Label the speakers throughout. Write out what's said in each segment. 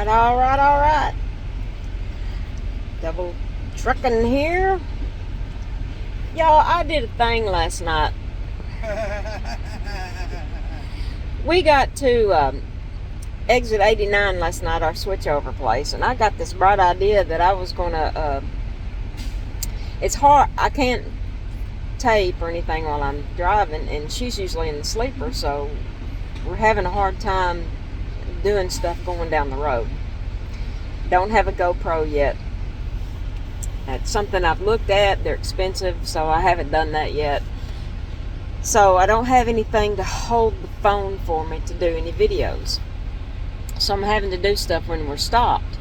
Speaker 1: All right. Double trucking here. Y'all, I did a thing last night. We got to exit 89 last night, our switchover place, and I got this bright idea that I was going to, it's hard, I can't tape or anything while I'm driving, and she's usually in the sleeper, so we're having a hard time doing stuff going down the road. Don't have a GoPro yet. It's something I've looked at. They're expensive, so I haven't done that yet. So I don't have anything to hold the phone for me to do any videos. So I'm having to do stuff when we're stopped.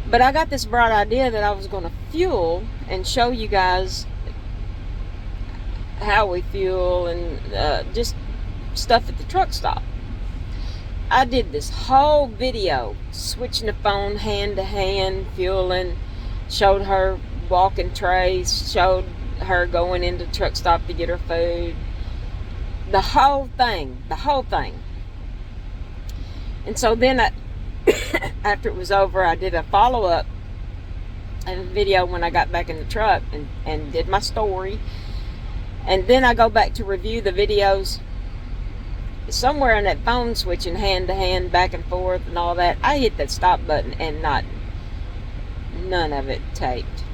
Speaker 1: But I got this bright idea that I was going to fuel and show you guys how we fuel and just stuff at the truck stop. I did this whole video switching the phone hand to hand, fueling, showed her walking trays, showed her going into the truck stop to get her food. The whole thing. And so then after it was over, I did a follow-up video when I got back in the truck and did my story. And then I go back to review the videos. Somewhere in that phone switching hand to hand, back and forth and all that, I hit that stop button and none of it taped.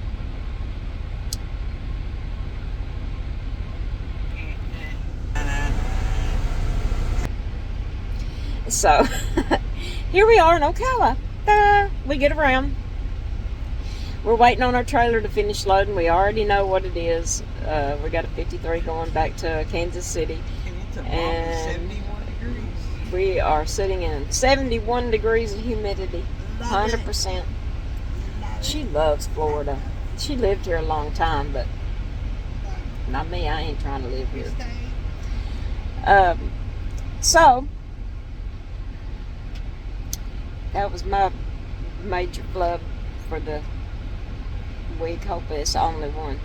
Speaker 1: So here we are in Ocala. We get around. We're waiting on our trailer to finish loading. We already know what it is. We got a 53 going back to Kansas City. And
Speaker 2: 71 degrees.
Speaker 1: We are sitting in 71 degrees of humidity. 100%. She loves Florida. She lived here a long time, but not me. I ain't trying to live here. So that was my major flub for the week. Hope it's the only one.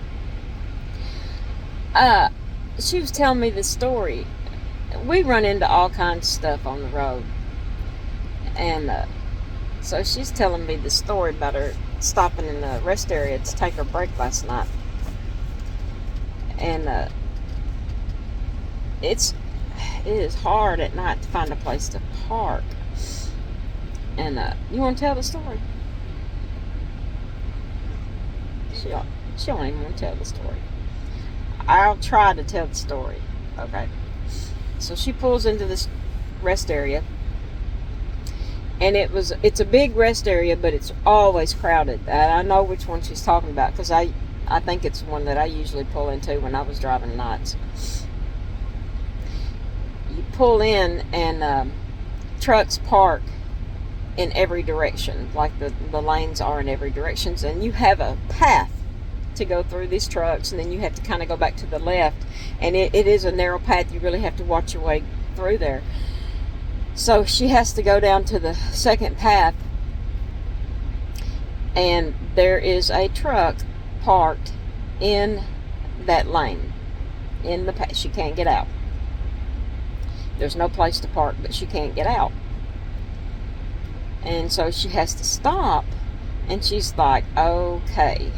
Speaker 1: She was telling me this story. We run into all kinds of stuff on the road, and so she's telling me the story about her stopping in the rest area to take her break last night. And it is hard at night to find a place to park. And you want to tell the story? She don't even want to tell the story. I'll try to tell the story. Okay. So she pulls into this rest area, and it's a big rest area, but it's always crowded. I know which one she's talking about, because I think it's one that I usually pull into when I was driving nights. You pull in, and trucks park in every direction, like the lanes are in every direction, and you have a path to go through these trucks, and then you have to kind of go back to the left, and it is a narrow path. You really have to watch your way through there. So she has to go down to the second path, and there is a truck parked in that lane, in the path. She can't get out. There's no place to park, but she can't get out. And so she has to stop, and she's like, okay,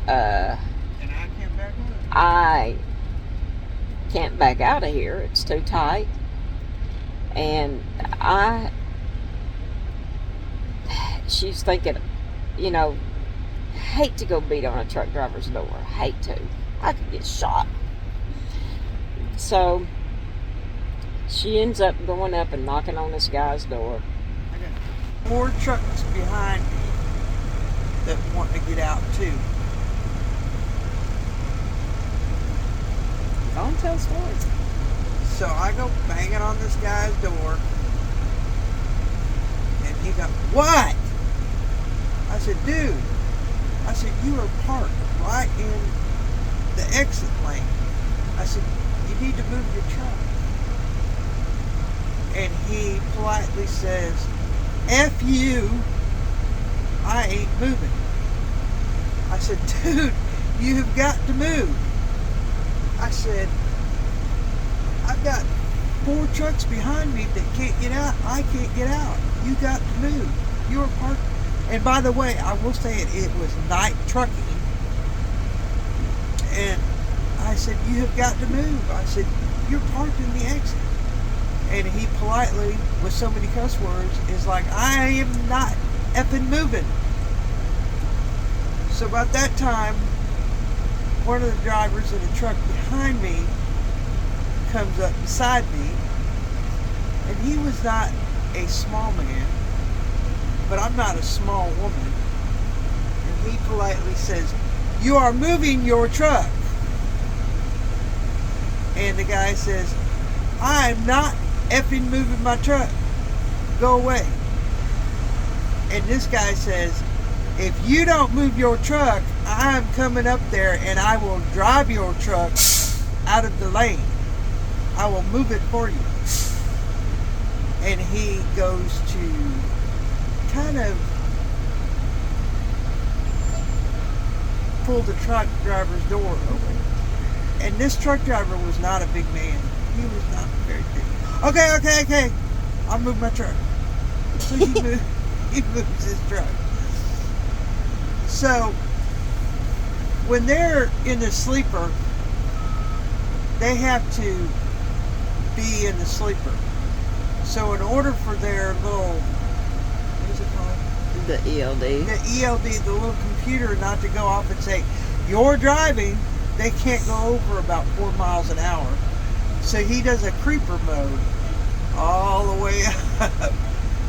Speaker 2: and I can't back up.
Speaker 1: I can't back out of here. It's too tight. And she's thinking, hate to go beat on a truck driver's door. Hate to. I could get shot. So she ends up going up and knocking on this guy's door.
Speaker 2: I got more trucks behind me that want to get out too.
Speaker 1: Don't tell stories.
Speaker 2: So I go banging on this guy's door, and he goes, "What?" I said, "Dude," I said, "you are parked right in the exit lane." I said, "You need to move your truck." And he politely says, "F you, I ain't moving." I said, "Dude, you've got to move." I said, "I've got 4 trucks behind me that can't get out. I can't get out. You got to move. You're parked. And by the way, I will say it was night trucking. And I said, you have got to move. I said, you're parked in the exit. And he politely, with so many cuss words, is like, I am not effing moving. So about that time, one of the drivers in a truck behind me comes up beside me, and he was not a small man, but I'm not a small woman. And he politely says, you are moving your truck. And the guy says, I'm not effing moving my truck. Go away. And this guy says, if you don't move your truck, I'm coming up there and I will drive your truck out of the lane. I will move it for you. And he goes to kind of pull the truck driver's door open. And this truck driver was not a big man. He was not very big. Okay. I'll move my truck. So he moves his truck. So when they're in the sleeper, they have to be in the sleeper. So in order for their little, what is it called?
Speaker 1: The ELD.
Speaker 2: The ELD, the little computer, not to go off and say, you're driving, they can't go over about 4 miles an hour. So he does a creeper mode all the way up.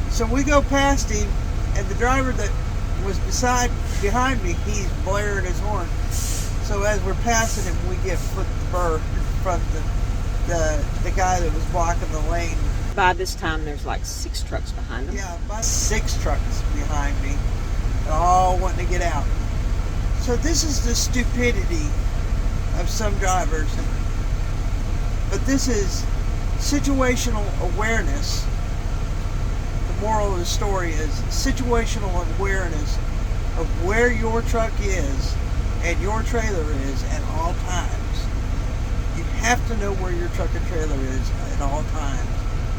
Speaker 2: So we go past him, and the driver that was behind me, he's blaring his horn. So as we're passing him, we get flipped the bird from the guy that was blocking the lane.
Speaker 1: By this time, there's like 6 trucks behind them.
Speaker 2: Yeah, about 6 trucks behind me, all wanting to get out. So this is the stupidity of some drivers. But this is situational awareness. The moral of the story is situational awareness of where your truck is and your trailer is at all times. You have to know where your truck and trailer is at all times.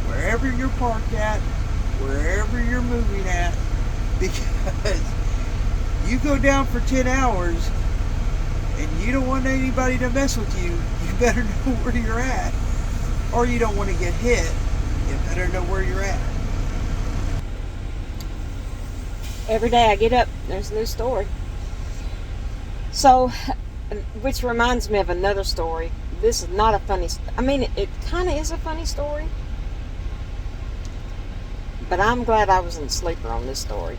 Speaker 2: Wherever you're parked at, wherever you're moving at, because you go down for 10 hours and you don't want anybody to mess with you, you better know where you're at. Or you don't want to get hit, you better know where you're at.
Speaker 1: Every day I get up, there's a new story. So, which reminds me of another story. This is not a funny, it kind of is a funny story. But I'm glad I was in the sleeper on this story.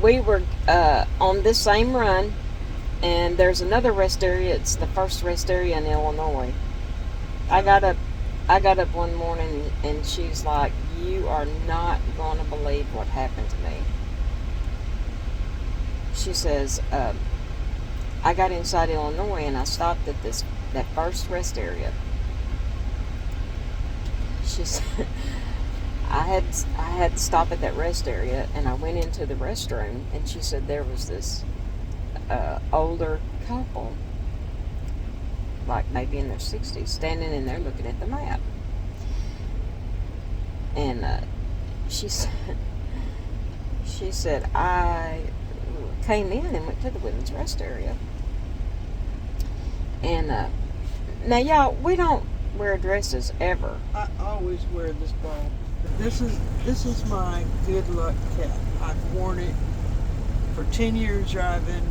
Speaker 1: We were on this same run, and there's another rest area. It's the first rest area in Illinois. I got up one morning, and she's like, you are not going to believe what happened to me. She says, I got inside Illinois, and I stopped at that first rest area. She said, I had to stop at that rest area, and I went into the restroom, and she said there was this older couple, like maybe in their 60s, standing in there looking at the map. And she said, I came in and went to the women's rest area. And now, y'all, we don't wear dresses ever.
Speaker 2: I always wear this ball. This is my good luck cap. I've worn it for 10 years driving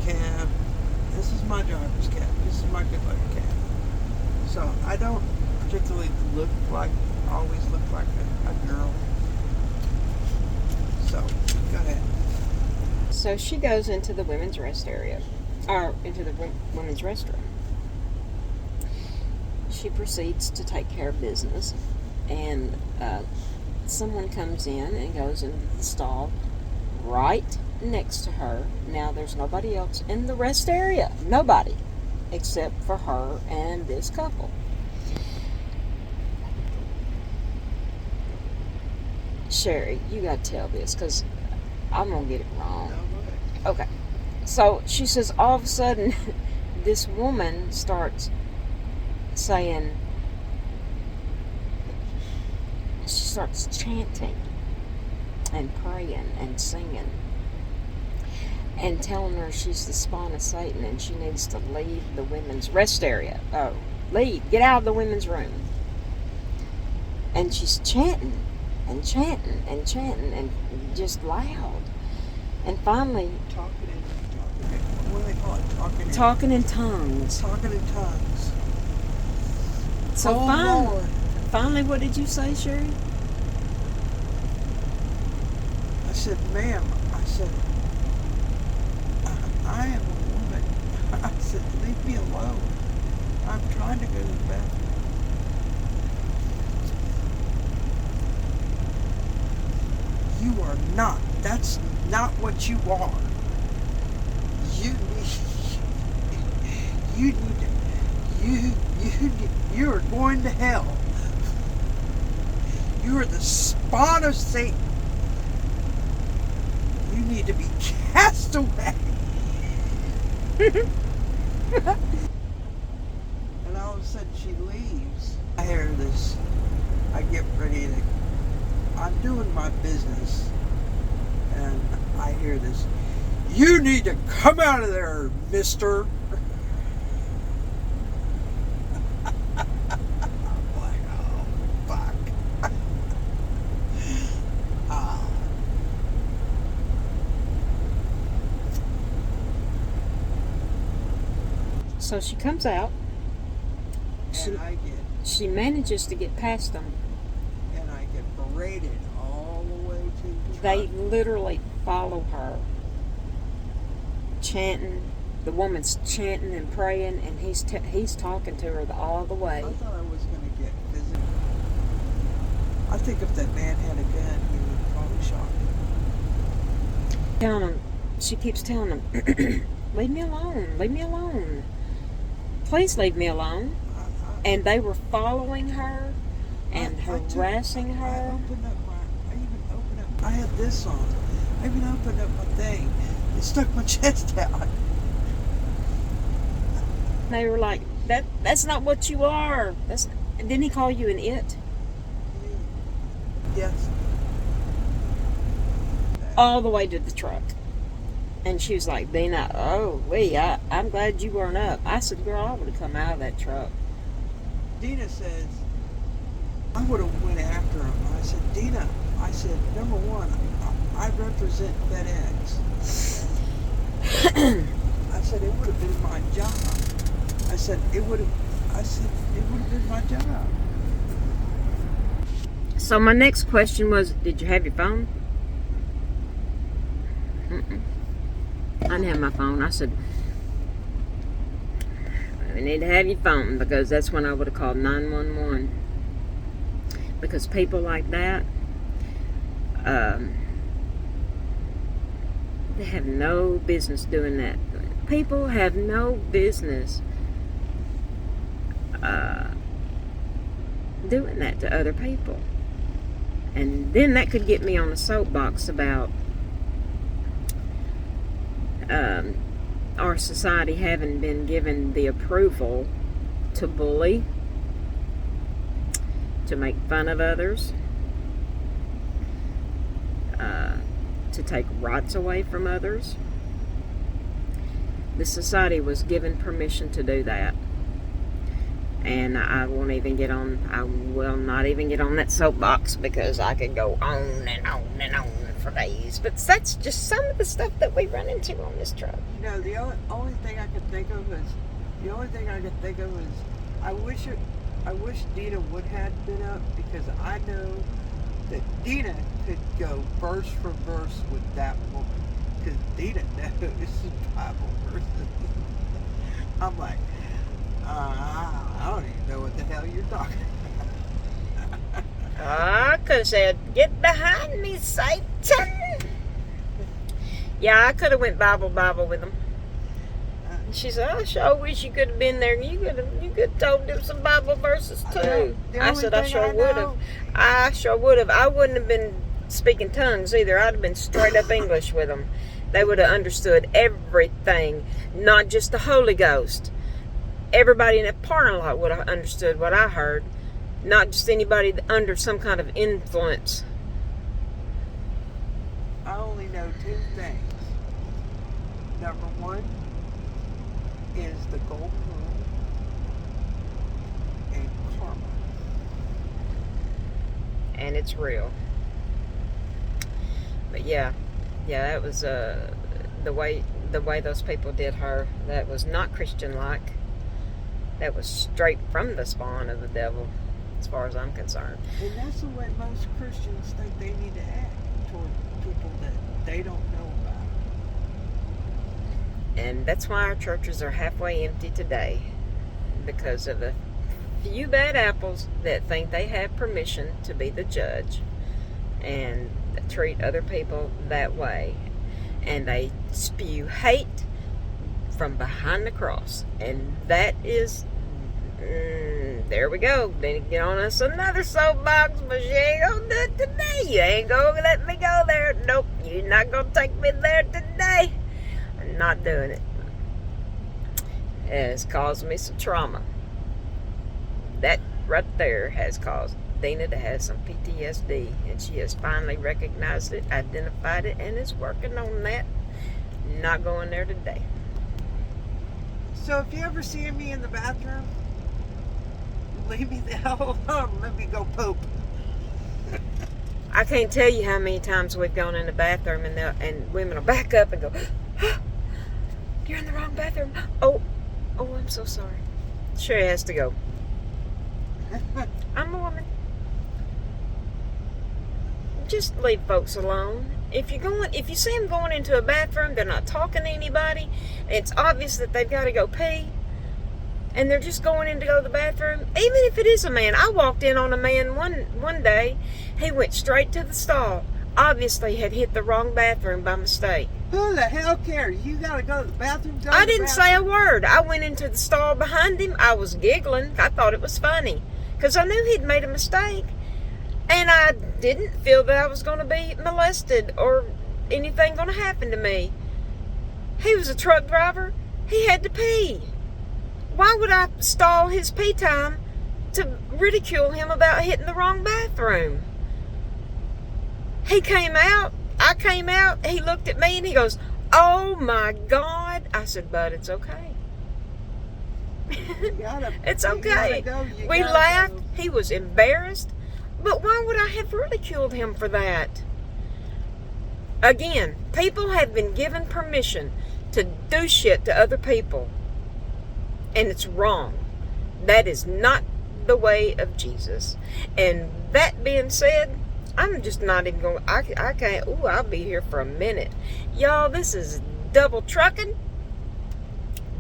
Speaker 2: cab. This is my driver's cap. This is my good luck cap. So I don't particularly always look like a girl. So go ahead.
Speaker 1: So she goes into the women's rest area, or into the women's restroom. She proceeds to take care of business, and someone comes in and goes into the stall right next to her. Now there's nobody else in the rest area. Nobody. Except for her and this couple. Sherry, you got to tell this, because I'm going to get it wrong. Okay. So she says, all of a sudden, this woman starts saying, starts chanting and praying and singing and telling her she's the spawn of Satan and she needs to leave the women's rest area. Oh, leave. Get out of the women's room. And she's chanting and chanting and chanting and just loud. And finally...
Speaker 2: What do they call it?
Speaker 1: Talking in tongues.
Speaker 2: Talking in tongues.
Speaker 1: So
Speaker 2: Lord.
Speaker 1: Finally, what did you say, Sherry?
Speaker 2: I said, ma'am, I said, I am a woman. I said, leave me alone. I'm trying to go to the bathroom. You are not. That's not what you are. You are going to hell. You are the spawn of Satan. You need to be cast away. And all of a sudden she leaves. I hear this. I get ready to... I'm doing my business. And I hear this. You need to come out of there, mister. I'm like, oh, fuck.
Speaker 1: So she comes out. She manages to get past them.
Speaker 2: And I get berated all the way to the truck.
Speaker 1: They literally follow her, chanting. The woman's chanting and praying, and he's talking to her all the way.
Speaker 2: I thought I was going to get physical. I think if that man had a gun, he would probably shot me.
Speaker 1: She keeps telling him, leave me alone, leave me alone. Please leave me alone. And they were following her and harassing her.
Speaker 2: I had this on. I even opened up my thing. It stuck my chest out.
Speaker 1: They were like, that's not what you are. Didn't he call you an it?
Speaker 2: Yes.
Speaker 1: All the way to the truck. And she was like, Dina, I'm glad you weren't up. I said, girl, I would have come out of that truck.
Speaker 2: Dina says, I would have went after him. I said, Dina, I said, number one, I represent FedEx. I said, it would have been my job. I said, it would have been my job.
Speaker 1: So my next question was, did you have your phone? I didn't have my phone. I said, you need to have your phone, because that's when I would have called 911. Because people like that, they have no business doing that. People have no business doing that to other people. And then that could get me on a soapbox about our society having been given the approval to bully, to make fun of others, to take rights away from others. The society was given permission to do that. And I will not even get on that soapbox, because I could go on and on and on for days. But that's just some of the stuff that we run into on this truck.
Speaker 2: You know, the only thing I could think of is, I wish Dina would have been up, because I know that Dina could go verse for verse with that woman, because Dina knows Bible verses. I'm like, I don't even know what the hell you're talking about.
Speaker 1: I could have said, get behind me, Satan. Yeah, I could have went Bible with them. She said, I sure wish you could have been there. You could have told them some Bible verses too. I said, I sure would have. I sure would have. I wouldn't have been speaking tongues either. I'd have been straight up English with them. They would have understood everything, not just the Holy Ghost. Everybody in that parking lot would have understood what I heard. Not just anybody under some kind of influence.
Speaker 2: I only know two things. Number one is the golden rule and karma.
Speaker 1: And it's real. But yeah, that was the way those people did her. That was not Christian-like. That was straight from the spawn of the devil, as far as I'm concerned.
Speaker 2: And that's the way most Christians think they need to act toward people that they don't know about.
Speaker 1: And that's why our churches are halfway empty today, because of a few bad apples that think they have permission to be the judge and treat other people that way. And they spew hate from behind the cross. And that is, there we go. Then get on us another soapbox, but you ain't gonna do it today. You ain't gonna let me go there. Nope, you're not gonna take me there today. I'm not doing it. It has caused me some trauma. That right there has caused Dina to have some PTSD, and she has finally recognized it, identified it, and is working on that. Not going there today.
Speaker 2: So if you ever see me in the bathroom, leave me the hell alone. Let me go poop.
Speaker 1: I can't tell you how many times we've gone in the bathroom and women will back up and go, "You're in the wrong bathroom. Oh, I'm so sorry." Sherry has to go. I'm a woman. Just leave folks alone. If you see them going into a bathroom, they're not talking to anybody, it's obvious that they've got to go pee, and they're just going in to go to the bathroom. Even if it is a man, I walked in on a man one day. He went straight to the stall. Obviously had hit the wrong bathroom by mistake.
Speaker 2: Who the hell cares? You gotta go to the bathroom.
Speaker 1: I didn't say a word. I went into the stall behind him. I was giggling. I thought it was funny, because I knew he'd made a mistake. And I didn't feel that I was going to be molested or anything going to happen to me. He was a truck driver. He had to pee. Why would I stall his pee time to ridicule him about hitting the wrong bathroom? He came out. I came out. He looked at me and he goes, "Oh my God." I said, "Bud, it's okay." It's okay. We laughed. He was embarrassed. But why would I have ridiculed him for that? Again, people have been given permission to do shit to other people. And it's wrong. That is not the way of Jesus. And that being said, I'm just not even going, I can't, I'll be here for a minute. Y'all, this is double trucking.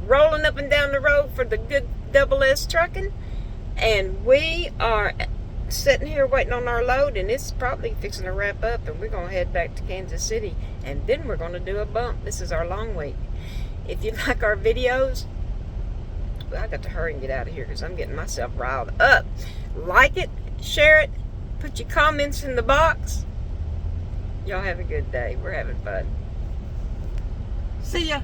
Speaker 1: Rolling up and down the road for the good double S trucking. And we are sitting here waiting on our load, and it's probably fixing to wrap up, and we're going to head back to Kansas City, and then we're going to do a bump. This is our long week. If you like our videos, I got to hurry and get out of here because I'm getting myself riled up. Like it, share it, put your comments in the box. Y'all have a good day. We're having fun.
Speaker 2: See ya.